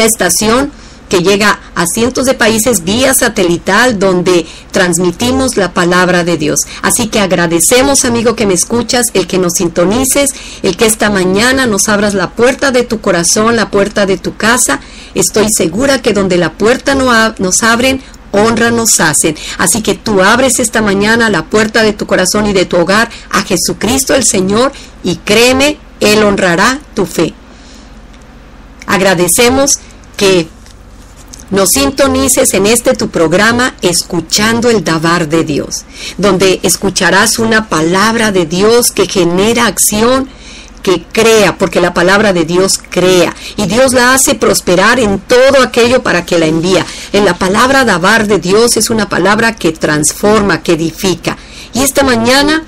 esta estación que llega a cientos de países vía satelital, donde transmitimos la palabra de Dios. Así que agradecemos, amigo que me escuchas, el que nos sintonices, el que esta mañana nos abras la puerta de tu corazón, la puerta de tu casa. Estoy segura que donde la puerta nos abren, honra nos hacen. Así que tú abres esta mañana la puerta de tu corazón y de tu hogar a Jesucristo el Señor, y créeme, Él honrará tu fe. Agradecemos que nos sintonices en este tu programa, Escuchando el Dabar de Dios, donde escucharás una palabra de Dios que genera acción, que crea, porque la palabra de Dios crea, y Dios la hace prosperar en todo aquello para que la envía. En la palabra Dabar de Dios es una palabra que transforma, que edifica. Y esta mañana,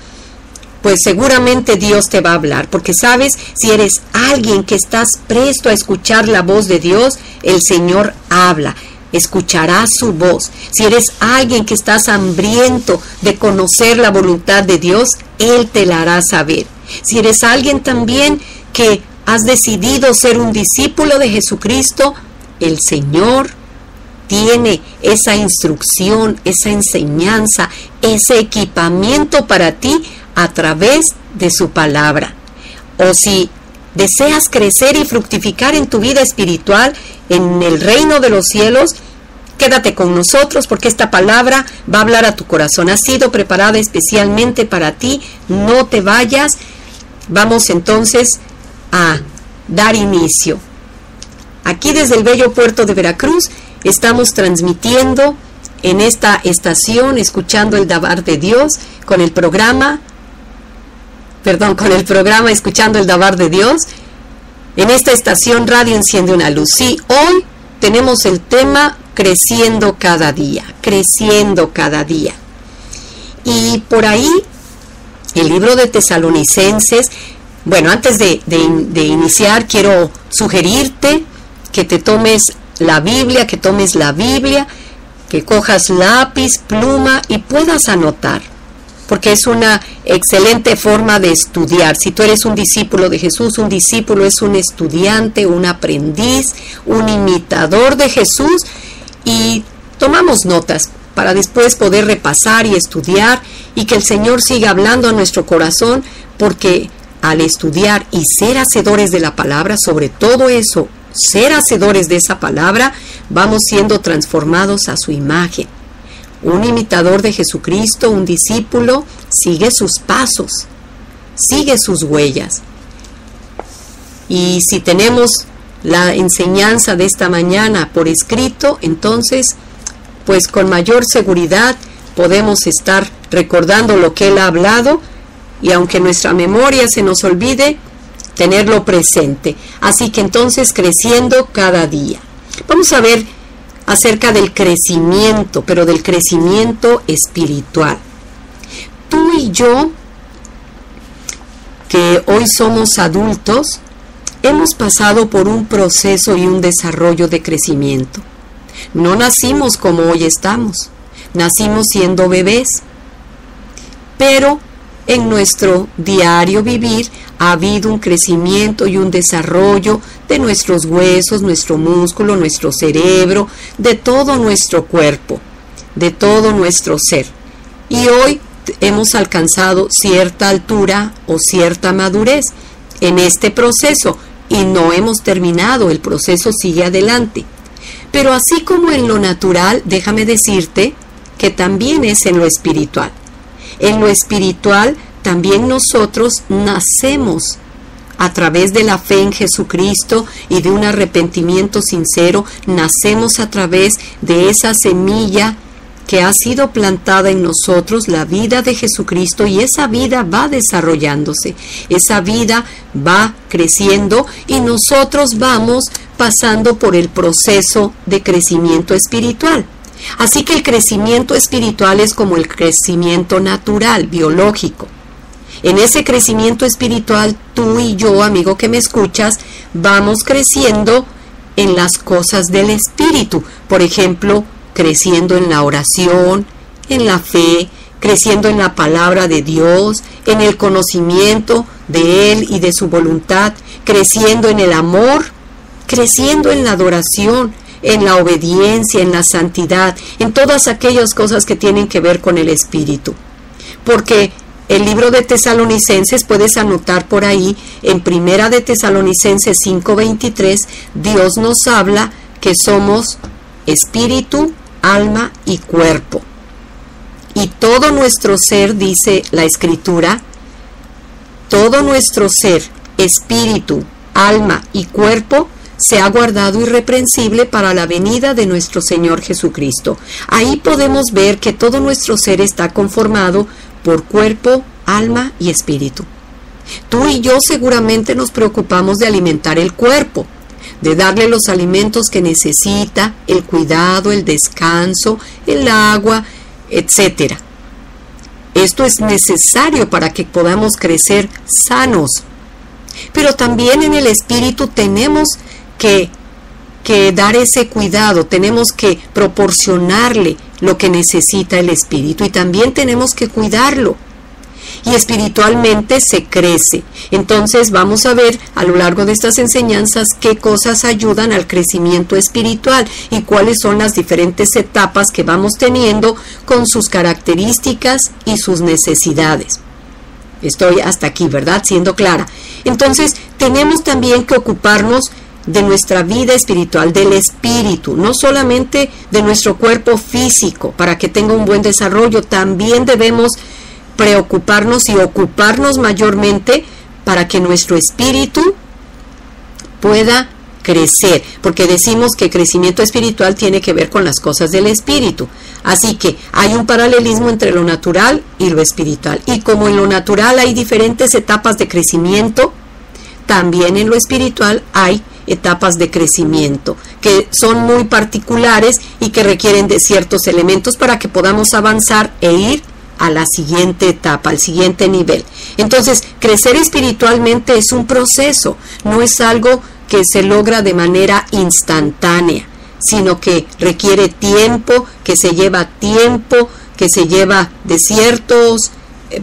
pues seguramente Dios te va a hablar, porque sabes, si eres alguien que estás presto a escuchar la voz de Dios, el Señor habla, escucharás su voz. Si eres alguien que estás hambriento de conocer la voluntad de Dios, Él te la hará saber. Si eres alguien también que has decidido ser un discípulo de Jesucristo, el Señor tiene esa instrucción, esa enseñanza, ese equipamiento para ti a través de su palabra. O si deseas crecer y fructificar en tu vida espiritual, en el reino de los cielos, quédate con nosotros, porque esta palabra va a hablar a tu corazón. Ha sido preparada especialmente para ti. No te vayas. Vamos entonces a dar inicio. Aquí desde el bello puerto de Veracruz estamos transmitiendo en esta estación, Escuchando el Dabar de Dios, con el programa Escuchando el Dabar de Dios. En esta estación Radio Enciende una Luz. Sí, hoy tenemos el tema creciendo cada día. Y por ahí, el libro de Tesalonicenses. Bueno, antes de iniciar, quiero sugerirte que te tomes la Biblia, que cojas lápiz, pluma y puedas anotar, porque es una excelente forma de estudiar. Si tú eres un discípulo de Jesús, un discípulo es un estudiante, un aprendiz, un imitador de Jesús, y tomamos notas para después poder repasar y estudiar, y que el Señor siga hablando a nuestro corazón, porque al estudiar y ser hacedores de la palabra, sobre todo eso, ser hacedores de esa palabra, vamos siendo transformados a su imagen. Un imitador de Jesucristo, un discípulo, sigue sus pasos, sigue sus huellas. Y si tenemos la enseñanza de esta mañana por escrito, entonces, pues con mayor seguridad podemos estar recordando lo que Él ha hablado, y aunque nuestra memoria se nos olvide, tenerlo presente. Así que entonces, creciendo cada día. Vamos a ver acerca del crecimiento, pero del crecimiento espiritual. Tú y yo, que hoy somos adultos, hemos pasado por un proceso y un desarrollo de crecimiento. No nacimos como hoy estamos, nacimos siendo bebés, pero en nuestro diario vivir ha habido un crecimiento y un desarrollo de nuestros huesos, nuestro músculo, nuestro cerebro, de todo nuestro cuerpo, de todo nuestro ser. Y hoy hemos alcanzado cierta altura o cierta madurez en este proceso, y no hemos terminado, el proceso sigue adelante. Pero así como en lo natural, déjame decirte que también es en lo espiritual. En lo espiritual también nosotros nacemos a través de la fe en Jesucristo y de un arrepentimiento sincero. Nacemos a través de esa semilla que ha sido plantada en nosotros, la vida de Jesucristo, y esa vida va desarrollándose, esa vida va creciendo, y nosotros vamos pasando por el proceso de crecimiento espiritual. Así que el crecimiento espiritual es como el crecimiento natural, biológico. En ese crecimiento espiritual, tú y yo, amigo que me escuchas, vamos creciendo en las cosas del espíritu. Por ejemplo, creciendo en la oración, en la fe, creciendo en la palabra de Dios, en el conocimiento de Él y de su voluntad, creciendo en el amor creciendo en la adoración, en la obediencia, en la santidad, en todas aquellas cosas que tienen que ver con el Espíritu. Porque el libro de Tesalonicenses, puedes anotar por ahí, en Primera de Tesalonicenses 5:23, Dios nos habla que somos espíritu, alma y cuerpo. Y todo nuestro ser, dice la Escritura, todo nuestro ser, espíritu, alma y cuerpo, se ha guardado irreprensible para la venida de nuestro Señor Jesucristo. Ahí podemos ver que todo nuestro ser está conformado por cuerpo, alma y espíritu. Tú y yo seguramente nos preocupamos de alimentar el cuerpo, de darle los alimentos que necesita, el cuidado, el descanso, el agua, etc. Esto es necesario para que podamos crecer sanos. Pero también en el espíritu tenemos que dar ese cuidado, tenemos que proporcionarle lo que necesita el espíritu y también tenemos que cuidarlo. Y espiritualmente se crece. Entonces vamos a ver a lo largo de estas enseñanzas qué cosas ayudan al crecimiento espiritual y cuáles son las diferentes etapas que vamos teniendo con sus características y sus necesidades. Estoy hasta aquí, ¿verdad? Siendo clara. Entonces tenemos también que ocuparnos de nuestra vida espiritual, del espíritu, no solamente de nuestro cuerpo físico para que tenga un buen desarrollo, también debemos preocuparnos y ocuparnos mayormente para que nuestro espíritu pueda crecer, porque decimos que crecimiento espiritual tiene que ver con las cosas del espíritu. Así que hay un paralelismo entre lo natural y lo espiritual. Y como en lo natural hay diferentes etapas de crecimiento, también en lo espiritual hay etapas de crecimiento que son muy particulares y que requieren de ciertos elementos para que podamos avanzar e ir a la siguiente etapa, al siguiente nivel. Entonces, crecer espiritualmente es un proceso, no es algo que se logra de manera instantánea, sino que requiere tiempo, que se lleva tiempo, que se lleva de ciertos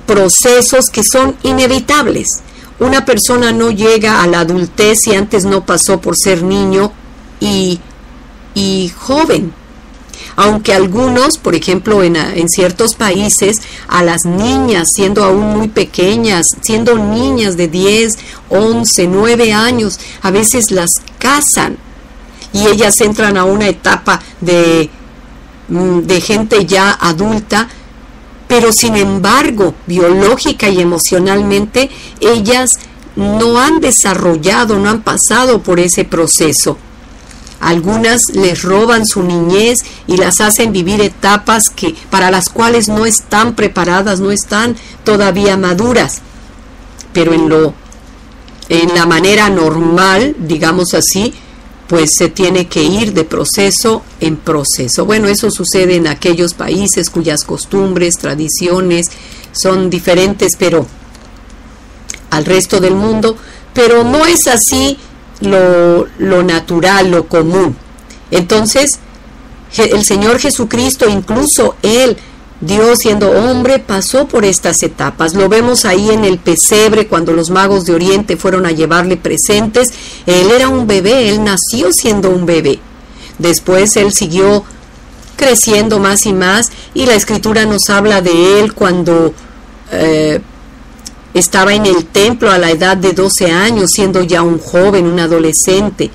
procesos que son inevitables. Una persona no llega a la adultez si antes no pasó por ser niño y joven. Aunque algunos, por ejemplo, en ciertos países, a las niñas, siendo aún muy pequeñas, siendo niñas de 10, 11, 9 años, a veces las casan y ellas entran a una etapa de gente ya adulta, pero sin embargo, biológica y emocionalmente, ellas no han desarrollado, no han pasado por ese proceso. Algunas les roban su niñez y las hacen vivir etapas para las cuales no están preparadas, no están todavía maduras. Pero en la manera normal, digamos así, pues se tiene que ir de proceso en proceso. Bueno, eso sucede en aquellos países cuyas costumbres, tradiciones son diferentes, pero al resto del mundo, pero no es así lo natural, lo común. Entonces, el Señor Jesucristo, incluso Él, Dios siendo hombre, pasó por estas etapas. Lo vemos ahí en el pesebre, cuando los magos de Oriente fueron a llevarle presentes. Él era un bebé, Él nació siendo un bebé. Después Él siguió creciendo más y más, y la Escritura nos habla de Él cuando estaba en el templo a la edad de 12 años, siendo ya un joven, un adolescente,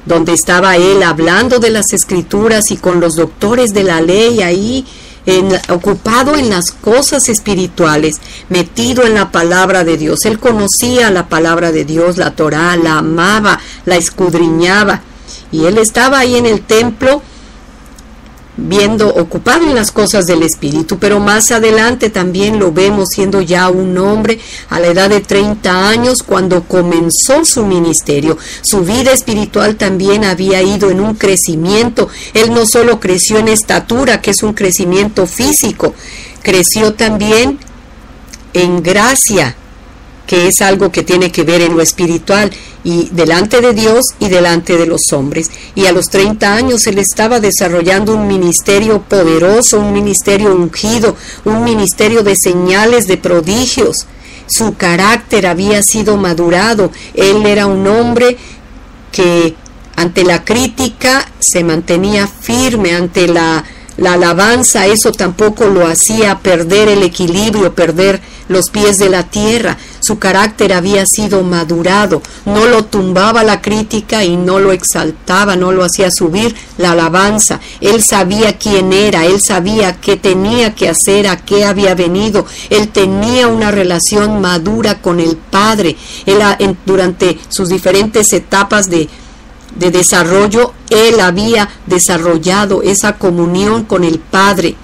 donde estaba Él hablando de las Escrituras y con los doctores de la ley ahí, ocupado en las cosas espirituales, metido en la palabra de Dios. Él conocía la palabra de Dios, la Torá, la amaba, la escudriñaba, y Él estaba ahí en el templo ocupado en las cosas del Espíritu. Pero más adelante también lo vemos siendo ya un hombre a la edad de 30 años cuando comenzó su ministerio. Su vida espiritual también había ido en un crecimiento. Él no solo creció en estatura, que es un crecimiento físico, creció también en gracia, que es algo que tiene que ver en lo espiritual, y delante de Dios y delante de los hombres. Y a los 30 años Él estaba desarrollando un ministerio poderoso, un ministerio ungido, un ministerio de señales, de prodigios. Su carácter había sido madurado. Él era un hombre que ante la crítica se mantenía firme, ante la alabanza, eso tampoco lo hacía perder el equilibrio, perder los pies de la tierra. Su carácter había sido madurado, no lo tumbaba la crítica y no lo exaltaba, no lo hacía subir la alabanza. Él sabía quién era, él sabía qué tenía que hacer, a qué había venido. Él tenía una relación madura con el Padre. Durante sus diferentes etapas de desarrollo, él había desarrollado esa comunión con el Padre,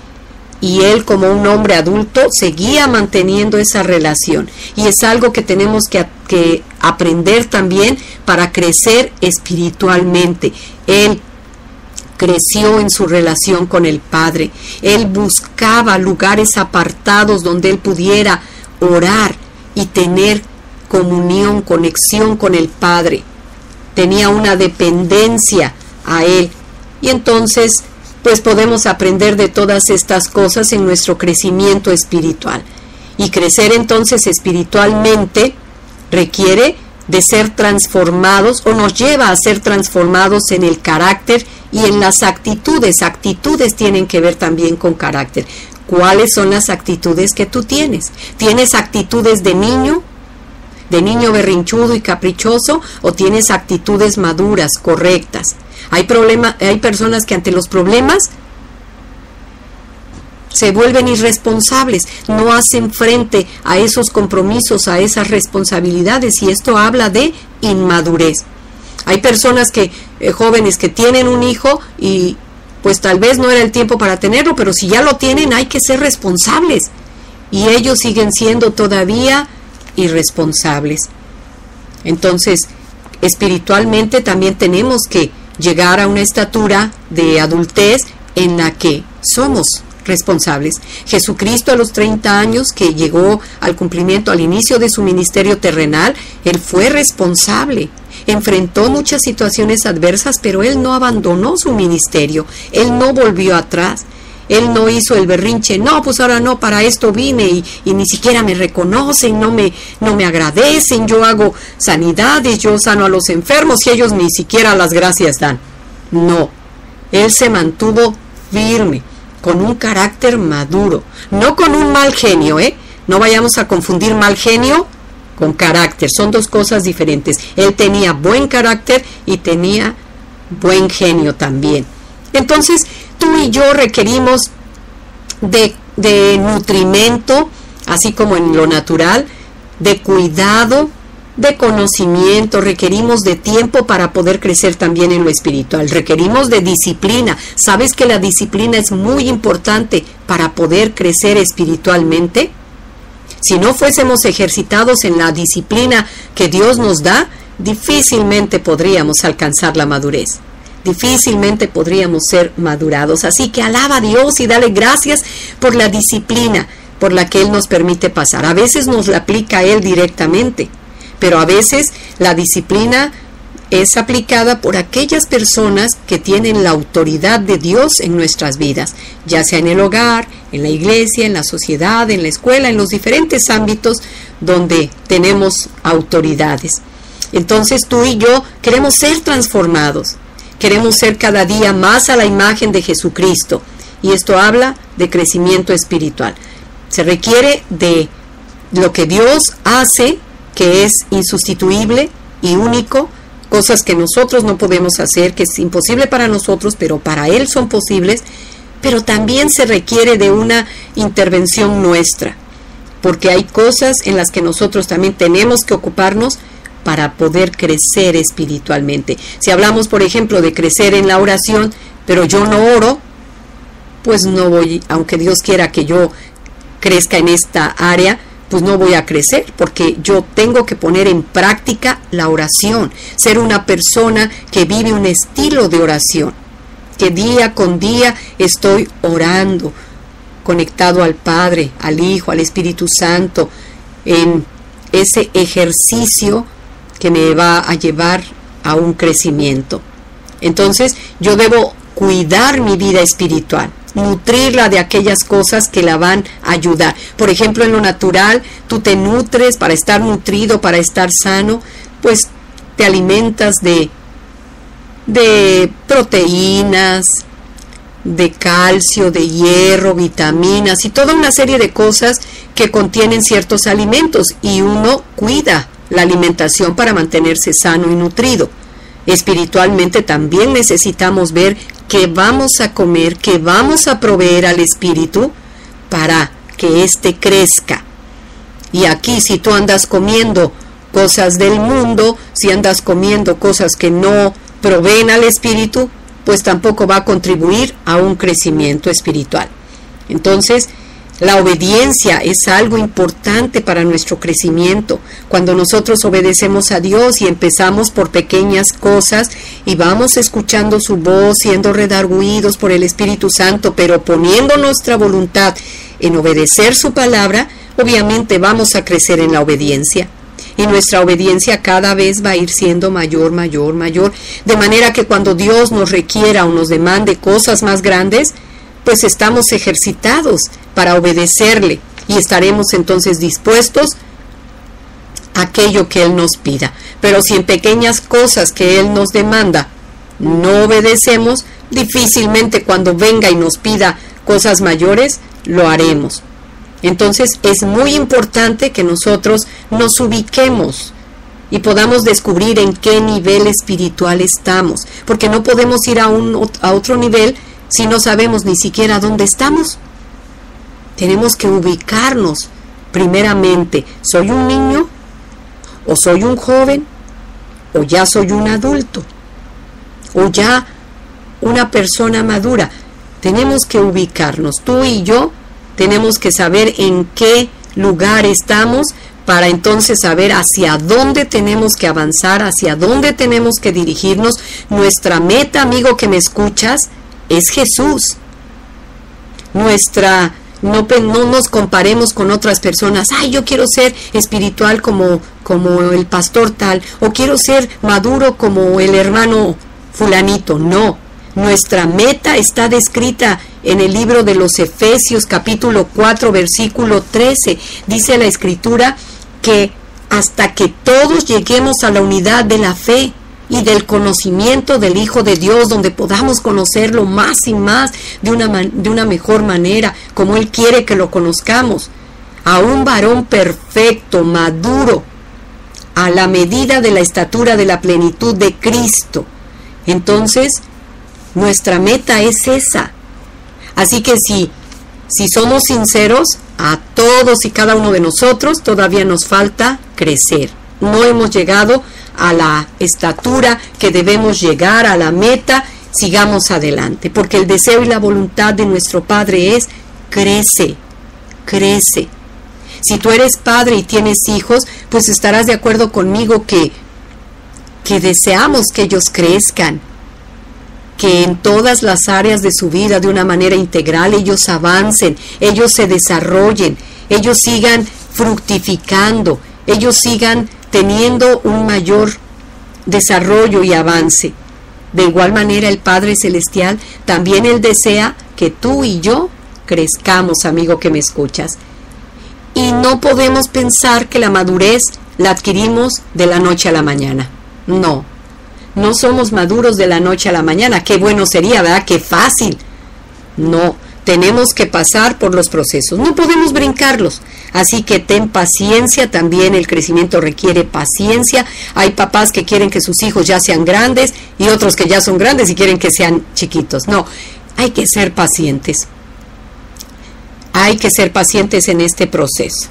y él, como un hombre adulto, seguía manteniendo esa relación, y es algo que tenemos que aprender también para crecer espiritualmente. Él creció en su relación con el Padre, él buscaba lugares apartados donde él pudiera orar y tener comunión, conexión con el Padre. Tenía una dependencia a él, y entonces pues podemos aprender de todas estas cosas en nuestro crecimiento espiritual. Y crecer entonces espiritualmente requiere de ser transformados, o nos lleva a ser transformados en el carácter y en las actitudes. Actitudes tienen que ver también con carácter. ¿Cuáles son las actitudes que tú tienes? ¿Tienes actitudes de niño berrinchudo y caprichoso, o tienes actitudes maduras, correctas? Hay personas que ante los problemas se vuelven irresponsables, no hacen frente a esos compromisos, a esas responsabilidades, y esto habla de inmadurez. Hay personas jóvenes que tienen un hijo y pues tal vez no era el tiempo para tenerlo, pero si ya lo tienen hay que ser responsables, y ellos siguen siendo todavía irresponsables. Entonces, espiritualmente también tenemos que llegar a una estatura de adultez en la que somos responsables. Jesucristo, a los 30 años que llegó al cumplimiento, al inicio de su ministerio terrenal, él fue responsable. Enfrentó muchas situaciones adversas, pero él no abandonó su ministerio, él no volvió atrás. Él no hizo el berrinche, no, pues ahora no, para esto vine y ni siquiera me reconocen, no me agradecen, yo hago sanidades, yo sano a los enfermos y ellos ni siquiera las gracias dan. No, él se mantuvo firme, con un carácter maduro, no con un mal genio, no vayamos a confundir mal genio con carácter, son dos cosas diferentes. Él tenía buen carácter y tenía buen genio también. Entonces, tú y yo requerimos de nutrimento, así como en lo natural, de cuidado, de conocimiento. Requerimos de tiempo para poder crecer también en lo espiritual. Requerimos de disciplina. ¿Sabes que la disciplina es muy importante para poder crecer espiritualmente? Si no fuésemos ejercitados en la disciplina que Dios nos da, difícilmente podríamos alcanzar la madurez. Difícilmente podríamos ser madurados. Así que alaba a Dios y dale gracias por la disciplina por la que Él nos permite pasar. A veces nos la aplica Él directamente, pero a veces la disciplina es aplicada por aquellas personas que tienen la autoridad de Dios en nuestras vidas, ya sea en el hogar, en la iglesia, en la sociedad, en la escuela, en los diferentes ámbitos donde tenemos autoridades. Entonces tú y yo queremos ser transformados. Queremos ser cada día más a la imagen de Jesucristo, y esto habla de crecimiento espiritual. Se requiere de lo que Dios hace, que es insustituible y único, cosas que nosotros no podemos hacer, que es imposible para nosotros, pero para Él son posibles, pero también se requiere de una intervención nuestra, porque hay cosas en las que nosotros también tenemos que ocuparnos para poder crecer espiritualmente. Si hablamos, por ejemplo, de crecer en la oración, pero yo no oro, pues no voy, aunque Dios quiera que yo crezca en esta área, pues no voy a crecer, porque yo tengo que poner en práctica la oración, ser una persona que vive un estilo de oración, que día con día estoy orando, conectado al Padre, al Hijo, al Espíritu Santo, en ese ejercicio que me va a llevar a un crecimiento. Entonces, yo debo cuidar mi vida espiritual, nutrirla de aquellas cosas que la van a ayudar. Por ejemplo, en lo natural, tú te nutres para estar nutrido, para estar sano, pues te alimentas de de proteínas, de calcio, de hierro, vitaminas y toda una serie de cosas que contienen ciertos alimentos, y uno cuida la alimentación para mantenerse sano y nutrido. Espiritualmente también necesitamos ver qué vamos a comer, qué vamos a proveer al espíritu para que éste crezca. Y aquí, si tú andas comiendo cosas del mundo, si andas comiendo cosas que no proveen al espíritu, pues tampoco va a contribuir a un crecimiento espiritual. Entonces, la obediencia es algo importante para nuestro crecimiento. Cuando nosotros obedecemos a Dios y empezamos por pequeñas cosas y vamos escuchando su voz, siendo redarguidos por el Espíritu Santo, pero poniendo nuestra voluntad en obedecer su palabra, obviamente vamos a crecer en la obediencia. Y nuestra obediencia cada vez va a ir siendo mayor, mayor, mayor. De manera que cuando Dios nos requiera o nos demande cosas más grandes, pues estamos ejercitados para obedecerle y estaremos entonces dispuestos a aquello que Él nos pida. Pero si en pequeñas cosas que Él nos demanda no obedecemos, difícilmente cuando venga y nos pida cosas mayores, lo haremos. Entonces es muy importante que nosotros nos ubiquemos y podamos descubrir en qué nivel espiritual estamos, porque no podemos ir a otro nivel si no sabemos ni siquiera dónde estamos. Tenemos que ubicarnos primeramente. ¿Soy un niño? ¿O soy un joven? ¿O ya soy un adulto? ¿O ya una persona madura? Tenemos que ubicarnos. Tú y yo tenemos que saber en qué lugar estamos para entonces saber hacia dónde tenemos que avanzar, hacia dónde tenemos que dirigirnos. Nuestra meta, amigo que me escuchas, es Jesús. No nos comparemos con otras personas. Ay, yo quiero ser espiritual como el pastor tal, o quiero ser maduro como el hermano fulanito. No, nuestra meta está descrita en el libro de los Efesios, capítulo 4, versículo 13. Dice la Escritura que hasta que todos lleguemos a la unidad de la fe y del conocimiento del Hijo de Dios, donde podamos conocerlo más y más de una mejor manera, como Él quiere que lo conozcamos, a un varón perfecto, maduro, a la medida de la estatura de la plenitud de Cristo. Entonces, nuestra meta es esa. Así que si somos sinceros, a todos y cada uno de nosotros todavía nos falta crecer. No hemos llegado a la estatura que debemos llegar, a la meta. Sigamos adelante, porque el deseo y la voluntad de nuestro Padre es: crece, crece. Si tú eres padre y tienes hijos, pues estarás de acuerdo conmigo que deseamos que ellos crezcan, que en todas las áreas de su vida, de una manera integral, ellos avancen, ellos se desarrollen, ellos sigan fructificando, ellos sigan teniendo un mayor desarrollo y avance. De igual manera, el Padre Celestial también Él desea que tú y yo crezcamos, amigo que me escuchas. Y no podemos pensar que la madurez la adquirimos de la noche a la mañana. No somos maduros de la noche a la mañana. Qué bueno sería, ¿verdad? Qué fácil. No, tenemos que pasar por los procesos. No podemos brincarlos. Así que ten paciencia, también el crecimiento requiere paciencia. Hay papás que quieren que sus hijos ya sean grandes y otros que ya son grandes y quieren que sean chiquitos. No, hay que ser pacientes. Hay que ser pacientes en este proceso.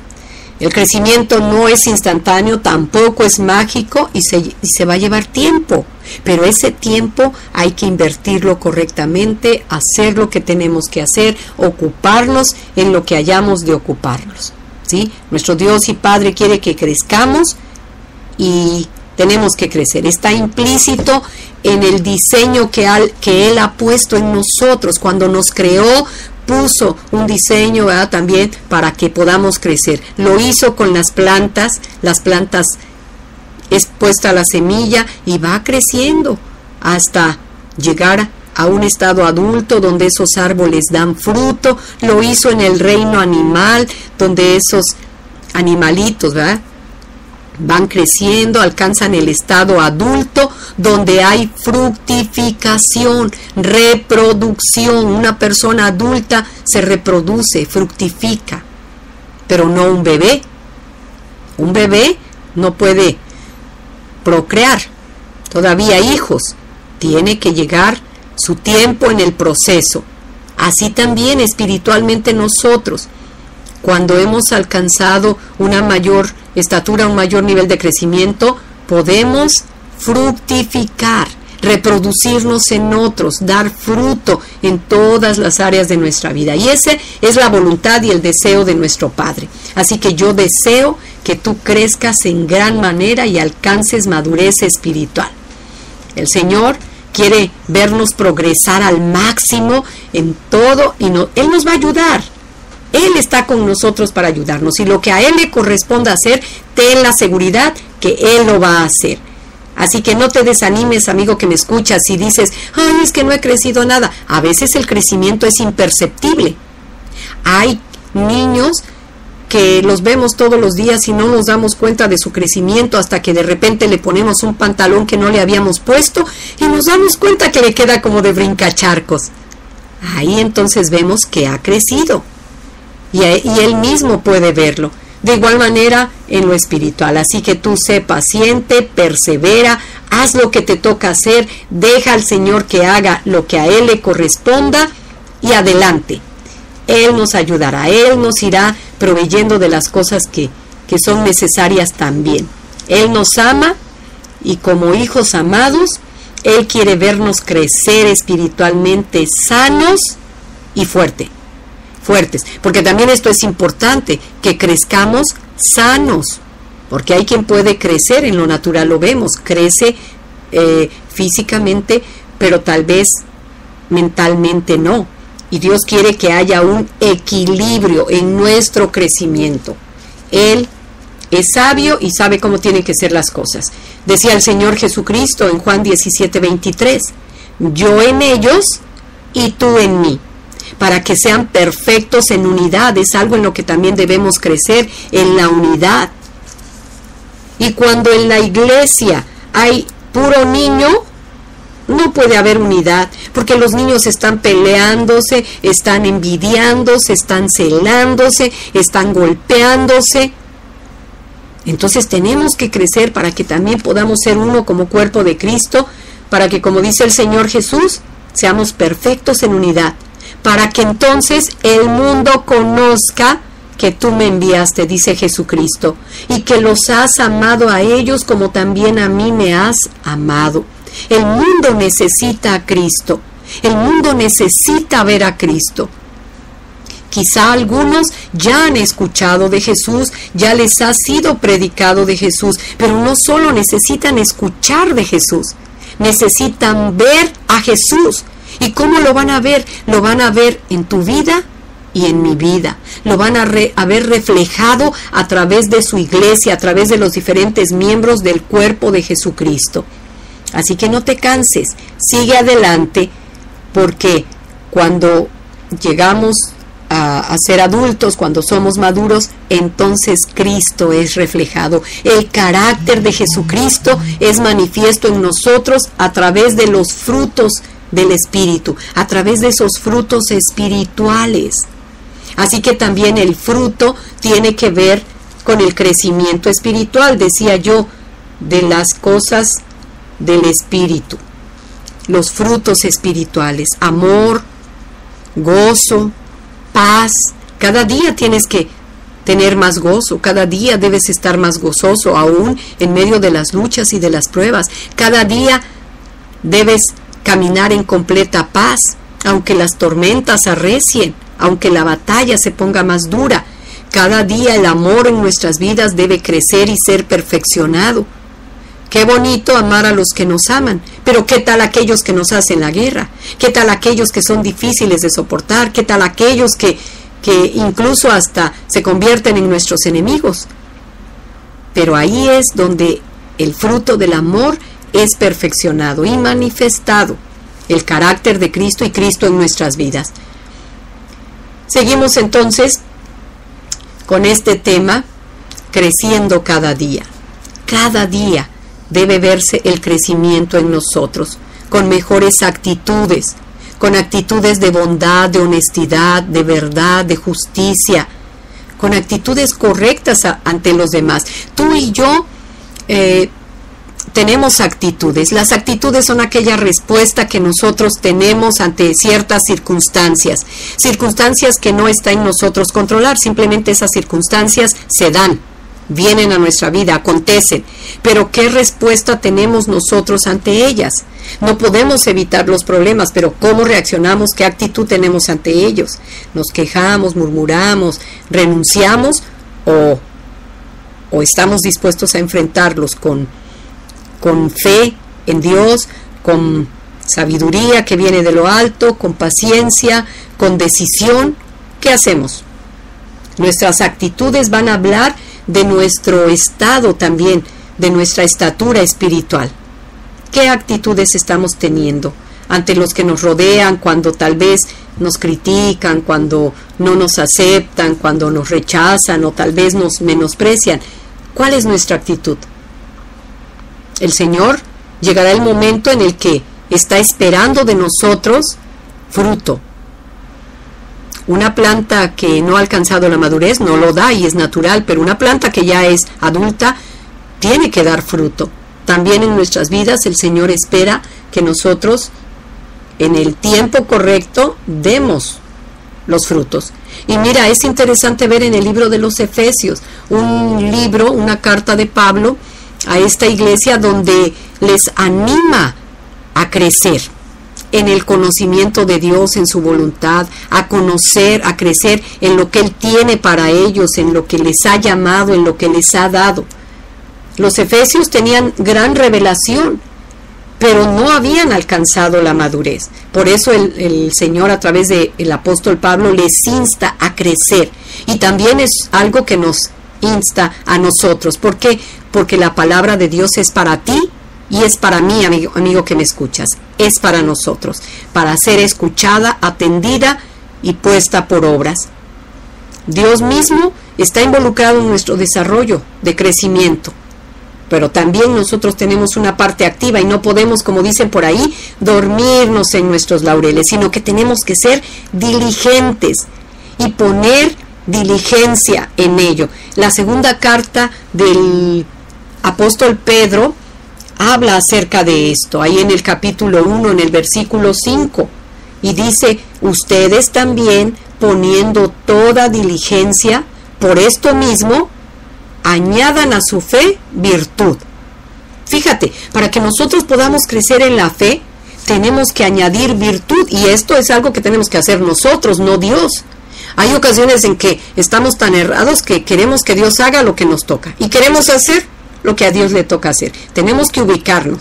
El crecimiento no es instantáneo, tampoco es mágico y se va a llevar tiempo. Pero ese tiempo hay que invertirlo correctamente, hacer lo que tenemos que hacer, ocuparnos en lo que hayamos de ocuparnos, ¿sí? Nuestro Dios y Padre quiere que crezcamos y tenemos que crecer. Está implícito en el diseño que Él ha puesto en nosotros. Cuando nos creó, puso un diseño, ¿verdad?, también para que podamos crecer. Lo hizo con las plantas es puesta la semilla y va creciendo hasta llegar a un estado adulto donde esos árboles dan fruto. Lo hizo en el reino animal, donde esos animalitos, ¿verdad?, van creciendo, alcanzan el estado adulto, donde hay fructificación, reproducción. Una persona adulta se reproduce, fructifica, pero no un bebé. Un bebé no puede procrear todavía hijos, tiene que llegar su tiempo en el proceso. Así también espiritualmente nosotros, cuando hemos alcanzado una mayor estatura, un mayor nivel de crecimiento, podemos fructificar, reproducirnos en otros, dar fruto en todas las áreas de nuestra vida. Y ese es la voluntad y el deseo de nuestro Padre. Así que yo deseo que tú crezcas en gran manera y alcances madurez espiritual. El Señor quiere vernos progresar al máximo en todo y Él nos va a ayudar. Él está con nosotros para ayudarnos, y lo que a Él le corresponda hacer, ten la seguridad que Él lo va a hacer. Así que no te desanimes, amigo que me escuchas, y dices, ay, es que no he crecido nada. A veces el crecimiento es imperceptible. Hay niños que los vemos todos los días y no nos damos cuenta de su crecimiento hasta que de repente le ponemos un pantalón que no le habíamos puesto y nos damos cuenta que le queda como de brincacharcos. Ahí entonces vemos que ha crecido. Y él mismo puede verlo. De igual manera en lo espiritual. Así que tú sé paciente, persevera, haz lo que te toca hacer, deja al Señor que haga lo que a Él le corresponda y adelante. Él nos ayudará, Él nos irá proveyendo de las cosas que son necesarias también. Él nos ama y como hijos amados, Él quiere vernos crecer espiritualmente sanos y fuertes, porque también esto es importante, que crezcamos sanos, porque hay quien puede crecer en lo natural, lo vemos, crece físicamente, pero tal vez mentalmente no, y Dios quiere que haya un equilibrio en nuestro crecimiento. Él es sabio y sabe cómo tienen que ser las cosas. Decía el Señor Jesucristo en Juan 17:23, yo en ellos y tú en mí, para que sean perfectos en unidad. Es algo en lo que también debemos crecer, en la unidad. Y cuando en la iglesia hay puro niño, no puede haber unidad, porque los niños están peleándose, están envidiándose, están celándose, están golpeándose. Entonces tenemos que crecer para que también podamos ser uno como cuerpo de Cristo, para que, como dice el Señor Jesús, seamos perfectos en unidad, para que entonces el mundo conozca que tú me enviaste, dice Jesucristo, y que los has amado a ellos como también a mí me has amado. El mundo necesita a Cristo, el mundo necesita ver a Cristo. Quizá algunos ya han escuchado de Jesús, ya les ha sido predicado de Jesús, pero no solo necesitan escuchar de Jesús, necesitan ver a Jesús. ¿Y cómo lo van a ver? Lo van a ver en tu vida y en mi vida. Lo van a ver reflejado a través de su iglesia, a través de los diferentes miembros del cuerpo de Jesucristo. Así que no te canses, sigue adelante, porque cuando llegamos a ser adultos, cuando somos maduros, entonces Cristo es reflejado. El carácter de Jesucristo es manifiesto en nosotros a través de los frutos del Espíritu, a través de esos frutos espirituales. Así que también el fruto tiene que ver con el crecimiento espiritual, decía yo, de las cosas del Espíritu, los frutos espirituales, amor, gozo, paz. Cada día tienes que tener más gozo, cada día debes estar más gozoso, aún en medio de las luchas y de las pruebas. Cada día debes caminar en completa paz, aunque las tormentas arrecien, aunque la batalla se ponga más dura. Cada día el amor en nuestras vidas debe crecer y ser perfeccionado. Qué bonito amar a los que nos aman, pero ¿qué tal aquellos que nos hacen la guerra? ¿Qué tal aquellos que son difíciles de soportar? ¿Qué tal aquellos que incluso hasta se convierten en nuestros enemigos? Pero ahí es donde el fruto del amor es perfeccionado y manifestado, el carácter de Cristo y Cristo en nuestras vidas. Seguimos entonces con este tema, creciendo cada día. cada día debe verse el crecimiento en nosotros, con mejores actitudes, con actitudes de bondad, de honestidad, de verdad, de justicia, con actitudes correctas ante los demás. Tú y yo tenemos actitudes. Las actitudes son aquella respuesta que nosotros tenemos ante ciertas circunstancias que no está en nosotros controlar. Simplemente esas circunstancias se dan, vienen a nuestra vida, acontecen, pero ¿qué respuesta tenemos nosotros ante ellas? No podemos evitar los problemas, pero ¿cómo reaccionamos? ¿Qué actitud tenemos ante ellos? ¿Nos quejamos, murmuramos, renunciamos o estamos dispuestos a enfrentarlos con fe en Dios, con sabiduría que viene de lo alto, con paciencia, con decisión? ¿Qué hacemos? Nuestras actitudes van a hablar de nuestro estado también, de nuestra estatura espiritual. ¿Qué actitudes estamos teniendo ante los que nos rodean, cuando tal vez nos critican, cuando no nos aceptan, cuando nos rechazan o tal vez nos menosprecian? ¿Cuál es nuestra actitud? El Señor llegará el momento en el que está esperando de nosotros fruto. Una planta que no ha alcanzado la madurez no lo da y es natural, pero una planta que ya es adulta tiene que dar fruto. También en nuestras vidas el Señor espera que nosotros en el tiempo correcto demos los frutos. Y mira, es interesante ver en el libro de los Efesios, una carta de Pablo a esta iglesia donde les anima a crecer en el conocimiento de Dios, en su voluntad, a conocer, a crecer en lo que Él tiene para ellos, en lo que les ha llamado, en lo que les ha dado. Los efesios tenían gran revelación, pero no habían alcanzado la madurez. Por eso el Señor, a través del apóstol Pablo, les insta a crecer. Y también es algo que nos insta a nosotros. ¿Por qué? Porque la palabra de Dios es para ti y es para mí, amigo que me escuchas. Es para nosotros, para ser escuchada, atendida y puesta por obras. Dios mismo está involucrado en nuestro desarrollo de crecimiento. Pero también nosotros tenemos una parte activa y no podemos, como dicen por ahí, dormirnos en nuestros laureles, sino que tenemos que ser diligentes y poner diligencia en ello. La segunda carta del apóstol Pedro habla acerca de esto, ahí en el capítulo 1, en el versículo 5, y dice: ustedes también, poniendo toda diligencia, por esto mismo, añadan a su fe virtud. Fíjate, para que nosotros podamos crecer en la fe, tenemos que añadir virtud, y esto es algo que tenemos que hacer nosotros, no Dios. Hay ocasiones en que estamos tan errados que queremos que Dios haga lo que nos toca, y queremos hacer lo que a Dios le toca hacer. Tenemos que ubicarnos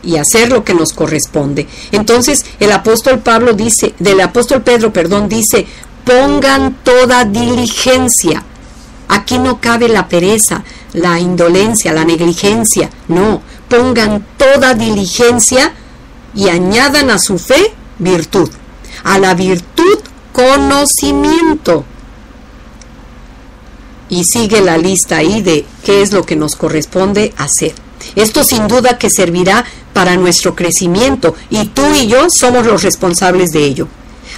y hacer lo que nos corresponde. Entonces, el apóstol Pedro dice, pongan toda diligencia. Aquí no cabe la pereza, la indolencia, la negligencia. No, pongan toda diligencia y añadan a su fe virtud. A la virtud, conocimiento. Y sigue la lista ahí de qué es lo que nos corresponde hacer. Esto sin duda que servirá para nuestro crecimiento, y tú y yo somos los responsables de ello.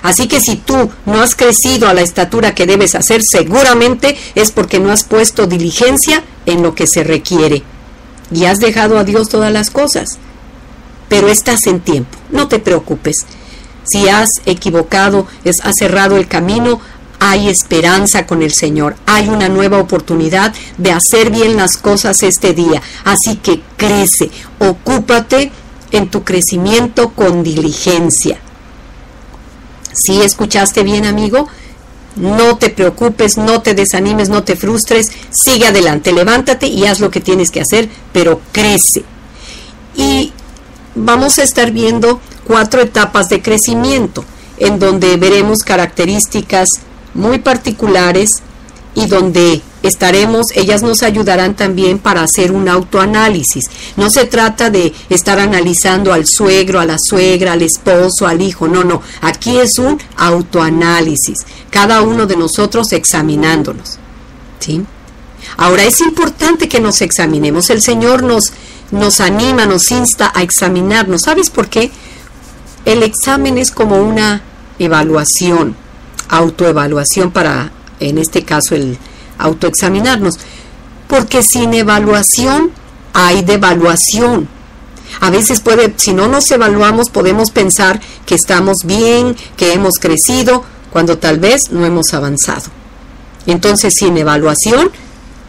Así que si tú no has crecido a la estatura que debes hacer, seguramente es porque no has puesto diligencia en lo que se requiere y has dejado a Dios todas las cosas. Pero estás en tiempo, no te preocupes. Si has equivocado, has cerrado el camino, hay esperanza con el Señor. Hay una nueva oportunidad de hacer bien las cosas este día. Así que crece, ocúpate en tu crecimiento con diligencia. ¿Sí escuchaste bien, amigo? No te preocupes, no te desanimes, no te frustres, sigue adelante, levántate y haz lo que tienes que hacer, pero crece. Y vamos a estar viendo 4 etapas de crecimiento, en donde veremos características muy particulares y donde ellas nos ayudarán también para hacer un autoanálisis. No se trata de estar analizando al suegro, a la suegra, al esposo, al hijo, no, aquí es un autoanálisis, cada uno de nosotros examinándonos, ¿sí? Ahora es importante que nos examinemos. El Señor nos anima, nos insta a examinarnos. ¿Sabes por qué? El examen es como una evaluación, autoevaluación para, en este caso, el autoexaminarnos. Porque sin evaluación hay devaluación. A veces si no nos evaluamos, podemos pensar que estamos bien, que hemos crecido, cuando tal vez no hemos avanzado. Entonces, sin evaluación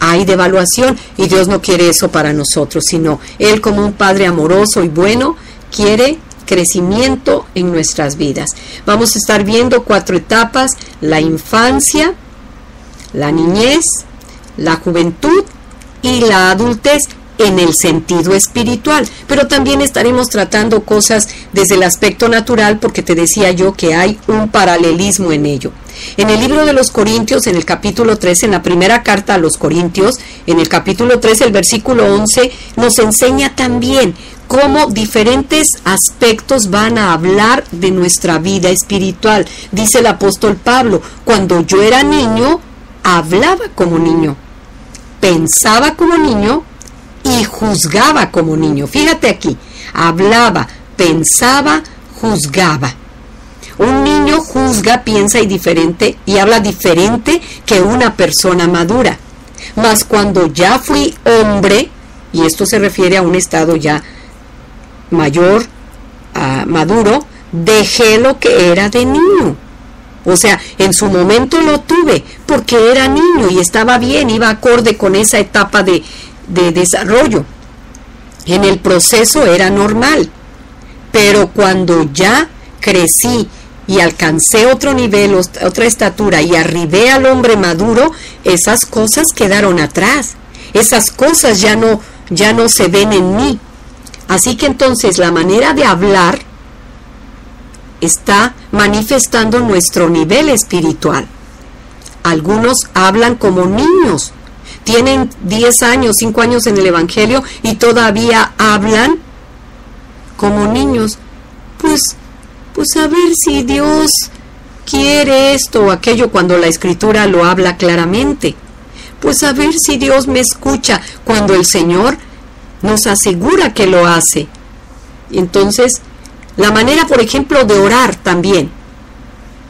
hay devaluación, y Dios no quiere eso para nosotros, sino Él, como un Padre amoroso y bueno, quiere crecimiento en nuestras vidas. Vamos a estar viendo 4 etapas: la infancia, la niñez, la juventud y la adultez en el sentido espiritual. Pero también estaremos tratando cosas desde el aspecto natural, porque te decía yo que hay un paralelismo en ello. En el libro de los Corintios, en el capítulo 3, en la primera carta a los Corintios, en el capítulo 3, el versículo 11, nos enseña también cómo diferentes aspectos van a hablar de nuestra vida espiritual. Dice el apóstol Pablo: cuando yo era niño, hablaba como niño, pensaba como niño y juzgaba como niño. Fíjate aquí: hablaba, pensaba, juzgaba. Un niño juzga, piensa y habla diferente que una persona madura. Mas cuando ya fui hombre, y esto se refiere a un estado ya mayor, maduro, dejé lo que era de niño. O sea, en su momento lo tuve porque era niño y estaba bien, iba acorde con esa etapa de desarrollo. En el proceso era normal. Pero cuando ya crecí y alcancé otro nivel, otra estatura, y arribé al hombre maduro, esas cosas quedaron atrás. Esas cosas ya no se ven en mí. Así que entonces la manera de hablar está manifestando nuestro nivel espiritual. Algunos hablan como niños. Tienen 10 años, 5 años en el Evangelio y todavía hablan como niños. Pues a ver si Dios quiere esto o aquello, cuando la Escritura lo habla claramente. Pues a ver si Dios me escucha, cuando el Señor nos asegura que lo hace. Entonces, la manera, por ejemplo, de orar también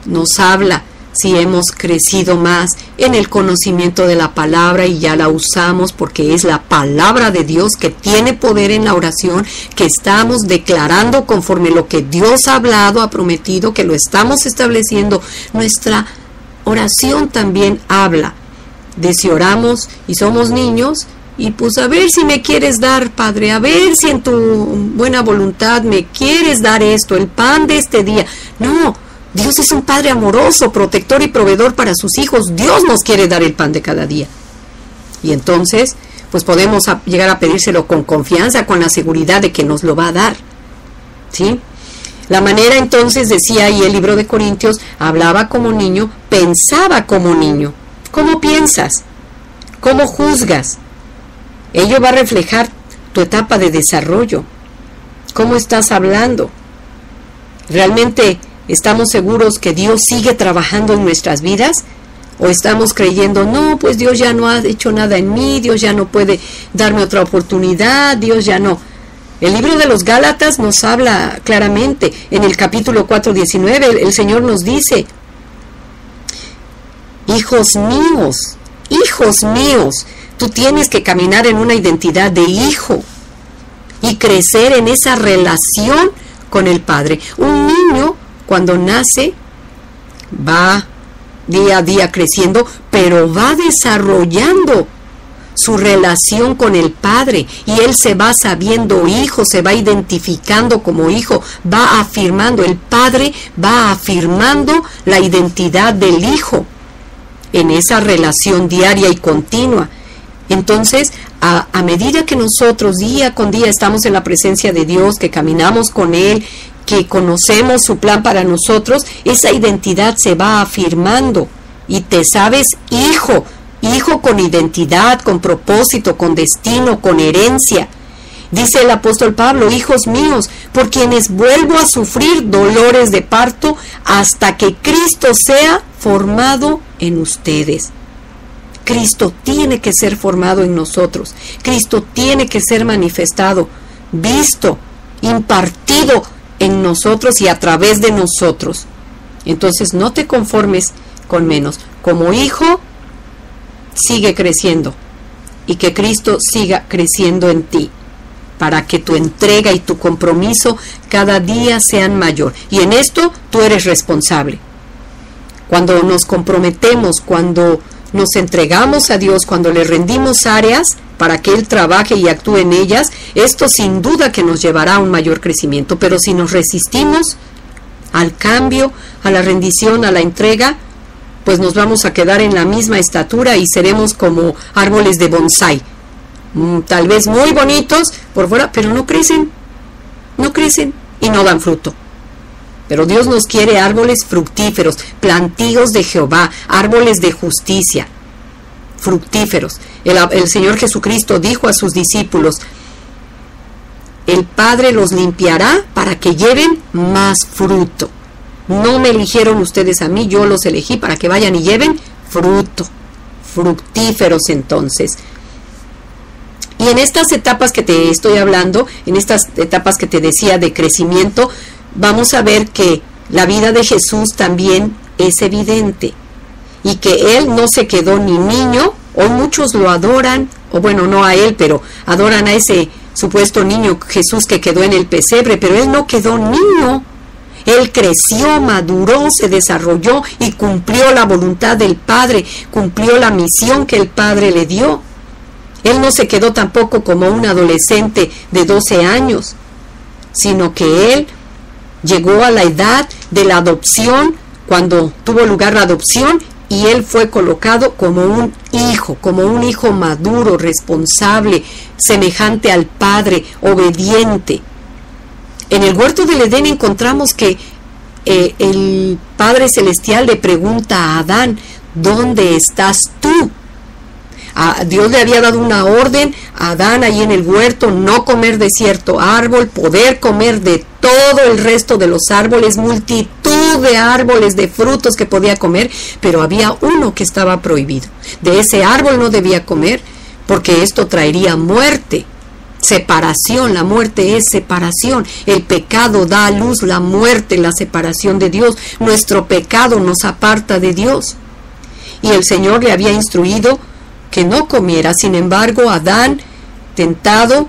nos habla si hemos crecido más en el conocimiento de la palabra y ya la usamos, porque es la palabra de Dios que tiene poder en la oración, que estamos declarando conforme lo que Dios ha hablado, ha prometido, que lo estamos estableciendo. Nuestra oración también habla de si oramos y somos niños, y pues a ver si me quieres dar, Padre, a ver si en tu buena voluntad me quieres dar esto, el pan de este día. No, Dios es un Padre amoroso, protector y proveedor para sus hijos. Dios nos quiere dar el pan de cada día. Y entonces, pues podemos llegar a pedírselo con confianza, con la seguridad de que nos lo va a dar. ¿Sí? La manera, entonces, decía ahí el libro de Corintios, hablaba como niño, pensaba como niño. ¿Cómo piensas? ¿Cómo juzgas? Ello va a reflejar tu etapa de desarrollo. ¿Cómo estás hablando? ¿Realmente estamos seguros que Dios sigue trabajando en nuestras vidas? ¿O estamos creyendo, no, pues Dios ya no ha hecho nada en mí, Dios ya no puede darme otra oportunidad, Dios ya no? El libro de los Gálatas nos habla claramente. En el capítulo 4:19, el Señor nos dice: hijos míos, tú tienes que caminar en una identidad de hijo y crecer en esa relación con el Padre. Un niño, cuando nace, va día a día creciendo, pero va desarrollando su relación con el Padre, y él se va sabiendo hijo, se va identificando como hijo, va afirmando, el Padre va afirmando la identidad del hijo en esa relación diaria y continua. Entonces, a medida que nosotros día con día estamos en la presencia de Dios, que caminamos con Él, que conocemos su plan para nosotros, esa identidad se va afirmando y te sabes hijo con identidad, con propósito, con destino, con herencia. Dice el apóstol Pablo: hijos míos, por quienes vuelvo a sufrir dolores de parto hasta que Cristo sea formado en ustedes. Cristo tiene que ser formado en nosotros. Cristo tiene que ser manifestado, visto, impartido en nosotros y a través de nosotros. Entonces no te conformes con menos. Como hijo, sigue creciendo y que Cristo siga creciendo en ti, para que tu entrega y tu compromiso cada día sean mayor. Y en esto tú eres responsable. Cuando nos comprometemos, cuando nos entregamos a Dios, cuando le rendimos áreas para que Él trabaje y actúe en ellas, esto sin duda que nos llevará a un mayor crecimiento. Pero si nos resistimos al cambio, a la rendición, a la entrega, pues nos vamos a quedar en la misma estatura y seremos como árboles de bonsái. Tal vez muy bonitos por fuera, pero no crecen y no dan fruto. Pero Dios nos quiere árboles fructíferos, plantíos de Jehová, árboles de justicia, fructíferos. El Señor Jesucristo dijo a sus discípulos: el Padre los limpiará para que lleven más fruto. No me eligieron ustedes a mí, yo los elegí para que vayan y lleven fruto, fructíferos entonces. Y en estas etapas que te estoy hablando, en estas etapas que te decía de crecimiento, vamos a ver que la vida de Jesús también es evidente y que Él no se quedó ni niño. Hoy muchos lo adoran, o bueno, no a Él, pero adoran a ese supuesto niño Jesús que quedó en el pesebre, pero Él no quedó niño. Él creció, maduró, se desarrolló y cumplió la voluntad del Padre, cumplió la misión que el Padre le dio. Él no se quedó tampoco como un adolescente de 12 años, sino que Él llegó a la edad de la adopción, cuando tuvo lugar la adopción, y Él fue colocado como un hijo maduro, responsable, semejante al Padre, obediente. En el huerto del Edén encontramos que el Padre Celestial le pregunta a Adán: ¿dónde estás tú? Dios le había dado una orden a Adán ahí en el huerto: no comer de cierto árbol, poder comer de todo el resto de los árboles, multitud de árboles, de frutos que podía comer, pero había uno que estaba prohibido. De ese árbol no debía comer, porque esto traería muerte, separación. La muerte es separación. El pecado da a luz la muerte, la separación de Dios. Nuestro pecado nos aparta de Dios. Y el Señor le había instruido que no comiera. Sin embargo, Adán, tentado,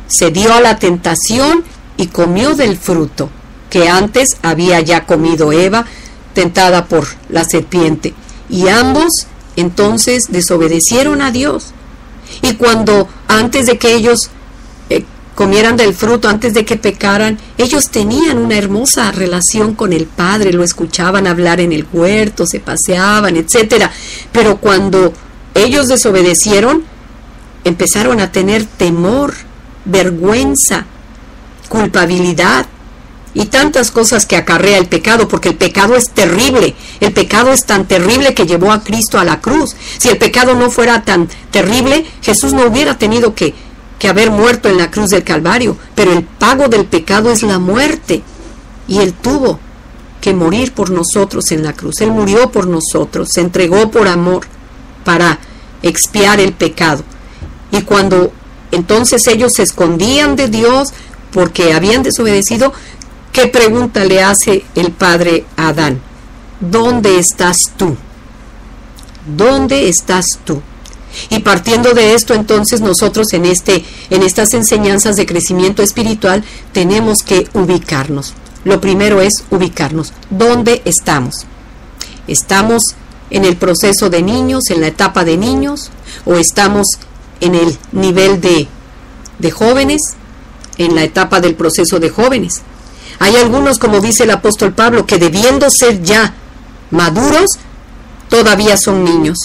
cedió a la tentación y comió del fruto que antes había ya comido Eva, tentada por la serpiente. Y ambos entonces desobedecieron a Dios. Y cuando antes de que ellos comieran del fruto, antes de que pecaran, ellos tenían una hermosa relación con el Padre, lo escuchaban hablar en el huerto, se paseaban, etcétera. Pero cuando ellos desobedecieron, empezaron a tener temor, vergüenza, culpabilidad y tantas cosas que acarrea el pecado, porque el pecado es terrible. El pecado es tan terrible que llevó a Cristo a la cruz. Si el pecado no fuera tan terrible, Jesús no hubiera tenido que haber muerto en la cruz del Calvario. Pero el pago del pecado es la muerte, y Él tuvo que morir por nosotros en la cruz. Él murió por nosotros, se entregó por amor para expiar el pecado. Y cuando entonces ellos se escondían de Dios porque habían desobedecido, ¿qué pregunta le hace el Padre a Adán? ¿Dónde estás tú? ¿Dónde estás tú? Y partiendo de esto, entonces nosotros en estas enseñanzas de crecimiento espiritual tenemos que ubicarnos. Lo primero es ubicarnos. ¿Dónde estamos? ¿Estamos en el proceso de niños, en la etapa de niños? ¿O estamos en el nivel de jóvenes, en la etapa del proceso de jóvenes? Hay algunos, como dice el apóstol Pablo, que debiendo ser ya maduros, todavía son niños.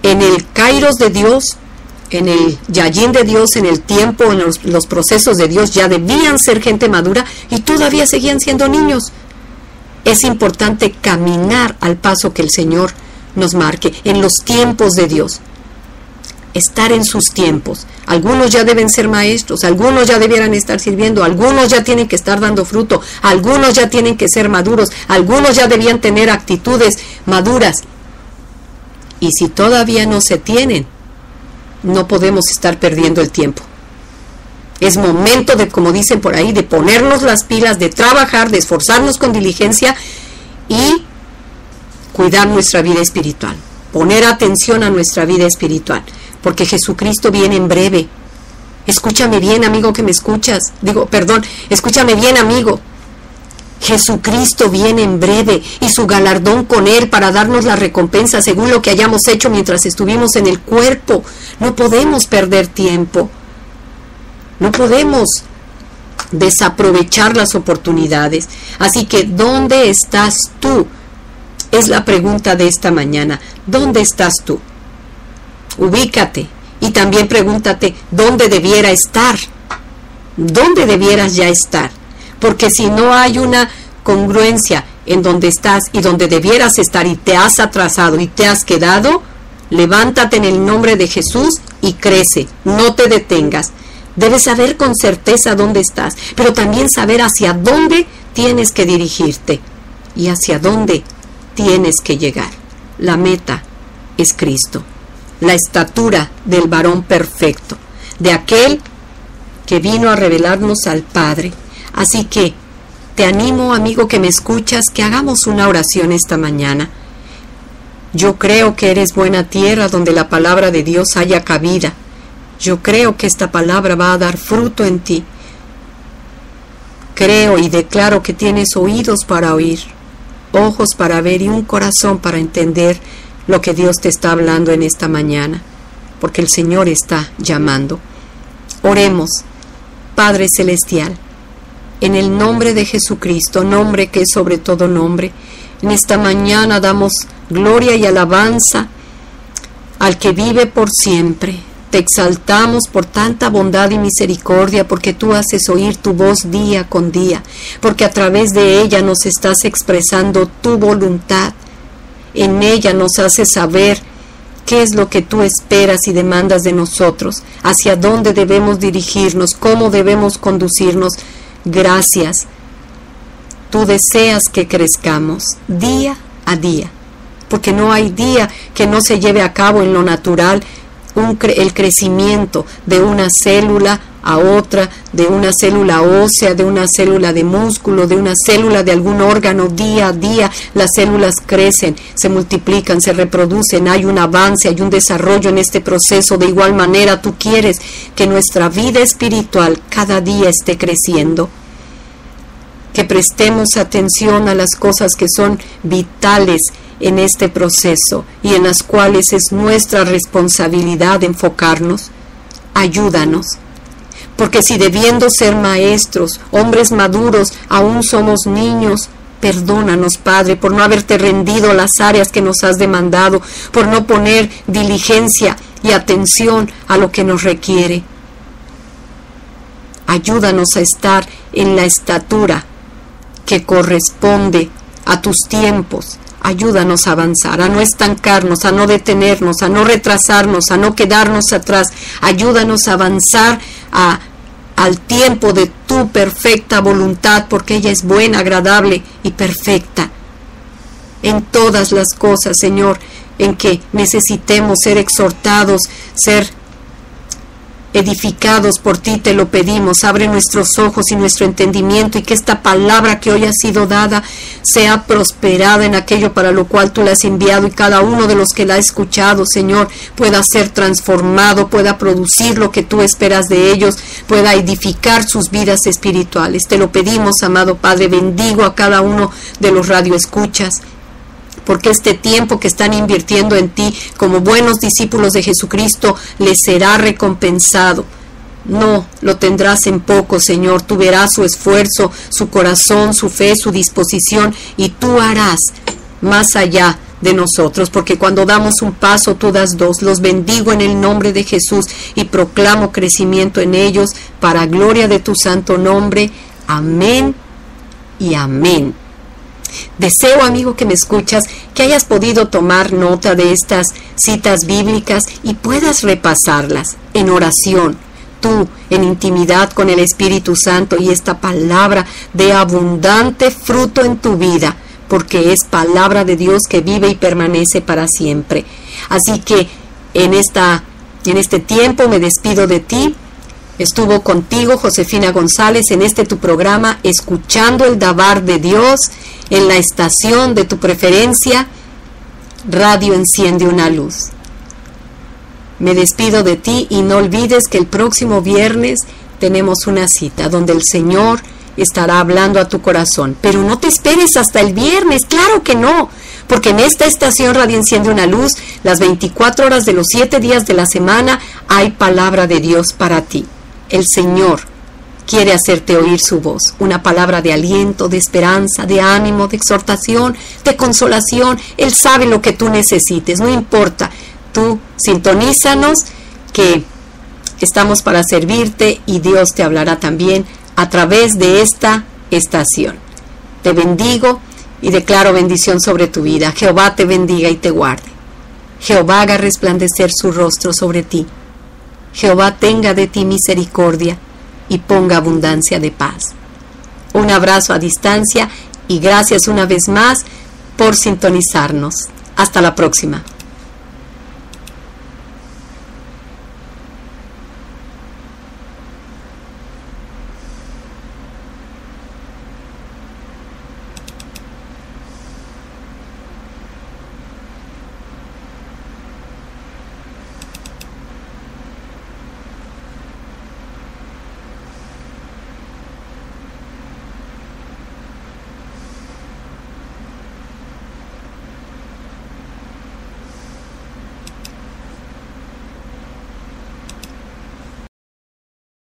En el kairos de Dios, en el yayín de Dios, en el tiempo, en los procesos de Dios, ya debían ser gente madura y todavía seguían siendo niños. Es importante caminar al paso que el Señor nos marque, en los tiempos de Dios. Estar en sus tiempos. Algunos ya deben ser maestros, algunos ya debieran estar sirviendo, algunos ya tienen que estar dando fruto, algunos ya tienen que ser maduros, algunos ya debían tener actitudes maduras. Y si todavía no se tienen, no podemos estar perdiendo el tiempo. Es momento de, como dicen por ahí, de ponernos las pilas, de trabajar, de esforzarnos con diligencia y cuidar nuestra vida espiritual. Poner atención a nuestra vida espiritual, porque Jesucristo viene en breve. Escúchame bien, amigo que me escuchas. Escúchame bien, amigo. Jesucristo viene en breve y su galardón con Él para darnos la recompensa según lo que hayamos hecho mientras estuvimos en el cuerpo. No podemos perder tiempo. No podemos desaprovechar las oportunidades. Así que, ¿dónde estás tú? Es la pregunta de esta mañana. ¿Dónde estás tú? Ubícate y también pregúntate dónde debiera estar. ¿Dónde debieras ya estar? Porque si no hay una congruencia en donde estás y donde debieras estar y te has atrasado y te has quedado, levántate en el nombre de Jesús y crece. No te detengas. Debes saber con certeza dónde estás, pero también saber hacia dónde tienes que dirigirte y hacia dónde tienes que llegar. La meta es Cristo, la estatura del varón perfecto, de aquel que vino a revelarnos al Padre. Así que te animo, amigo que me escuchas, que hagamos una oración esta mañana. Yo creo que eres buena tierra donde la palabra de Dios haya cabida. Yo creo que esta palabra va a dar fruto en ti. Creo y declaro que tienes oídos para oír, ojos para ver y un corazón para entender lo que Dios te está hablando en esta mañana, porque el Señor está llamando. Oremos. Padre Celestial, en el nombre de Jesucristo, nombre que es sobre todo nombre, en esta mañana damos gloria y alabanza al que vive por siempre. Te exaltamos por tanta bondad y misericordia, porque tú haces oír tu voz día con día, porque a través de ella nos estás expresando tu voluntad. En ella nos haces saber qué es lo que tú esperas y demandas de nosotros, hacia dónde debemos dirigirnos, cómo debemos conducirnos. Gracias. Tú deseas que crezcamos día a día, porque no hay día que no se lleve a cabo en lo natural el crecimiento de una célula a otra, de una célula ósea, de una célula de músculo, de una célula de algún órgano. Día a día las células crecen, se multiplican, se reproducen, hay un avance, hay un desarrollo en este proceso. De igual manera tú quieres que nuestra vida espiritual cada día esté creciendo, que prestemos atención a las cosas que son vitales en este proceso y en las cuales es nuestra responsabilidad enfocarnos. Ayúdanos, porque si debiendo ser maestros, hombres maduros, aún somos niños, perdónanos, Padre, por no haberte rendido las áreas que nos has demandado, por no poner diligencia y atención a lo que nos requiere. Ayúdanos a estar en la estatura que corresponde a tus tiempos. Ayúdanos a avanzar, a no estancarnos, a no detenernos, a no retrasarnos, a no quedarnos atrás. Ayúdanos a avanzar al tiempo de tu perfecta voluntad, porque ella es buena, agradable y perfecta. En todas las cosas, Señor, en que necesitemos ser exhortados, ser edificados por ti, te lo pedimos. Abre nuestros ojos y nuestro entendimiento, y que esta palabra que hoy ha sido dada sea prosperada en aquello para lo cual tú la has enviado, y cada uno de los que la ha escuchado, Señor, pueda ser transformado, pueda producir lo que tú esperas de ellos, pueda edificar sus vidas espirituales. Te lo pedimos, amado Padre. Bendigo a cada uno de los radioescuchas, porque este tiempo que están invirtiendo en ti como buenos discípulos de Jesucristo les será recompensado. No lo tendrás en poco, Señor. Tú verás su esfuerzo, su corazón, su fe, su disposición, y tú harás más allá de nosotros, porque cuando damos un paso, tú das dos. Los bendigo en el nombre de Jesús y proclamo crecimiento en ellos para gloria de tu santo nombre. Amén y amén. Deseo, amigo que me escuchas, que hayas podido tomar nota de estas citas bíblicas y puedas repasarlas en oración, tú en intimidad con el Espíritu Santo, y esta palabra de abundante fruto en tu vida, porque es palabra de Dios que vive y permanece para siempre. Así que en este tiempo me despido de ti. Estuvo contigo Josefina González en este tu programa, escuchando el Dabar de Dios, en la estación de tu preferencia, Radio Enciende una Luz. Me despido de ti y no olvides que el próximo viernes tenemos una cita donde el Señor estará hablando a tu corazón. Pero no te esperes hasta el viernes, claro que no, porque en esta estación Radio Enciende una Luz, las 24 horas de los 7 días de la semana, hay palabra de Dios para ti. El Señor quiere hacerte oír su voz, una palabra de aliento, de esperanza, de ánimo, de exhortación, de consolación. Él sabe lo que tú necesites, no importa. Tú sintonízanos, que estamos para servirte y Dios te hablará también a través de esta estación. Te bendigo y declaro bendición sobre tu vida. Jehová te bendiga y te guarde. Jehová haga resplandecer su rostro sobre ti. Jehová tenga de ti misericordia y ponga abundancia de paz. Un abrazo a distancia y gracias una vez más por sintonizarnos. Hasta la próxima.